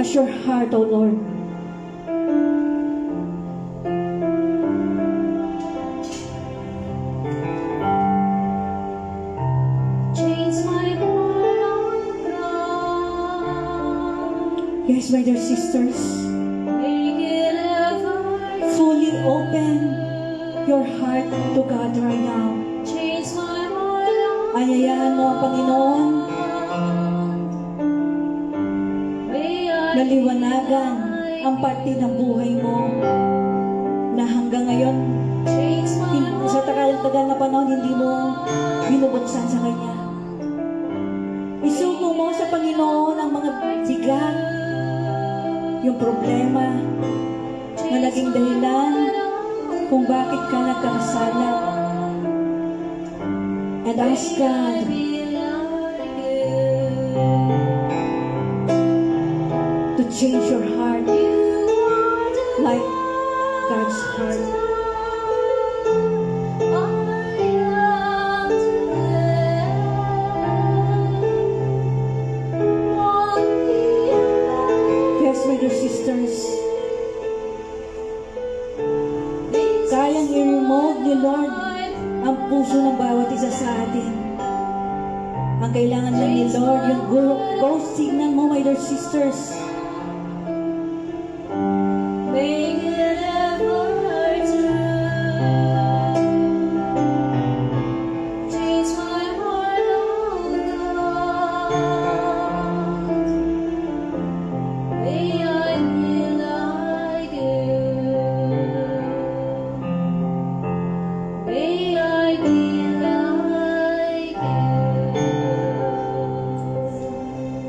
as your heart, O Lord. Yes, my dear sisters, fully open your heart to God right now. Ayayahan mo ang Panginoon na liwanagan ang parte ng buhay mo na hanggang ngayon sa tagal na panahon hindi mo binubuksan sa Kanya. Isugo mo sa Panginoon ang mga bigat, yung problema na naging dahilan kung bakit ka nagkakasala. And ask God to change your heart like God's heart. Yes, my dear sisters, kayang i-remove ni Lord ang puso ng bawat isa sa atin. Ang kailangan lang ni Lord, yung ghost signal mo, my dear sisters.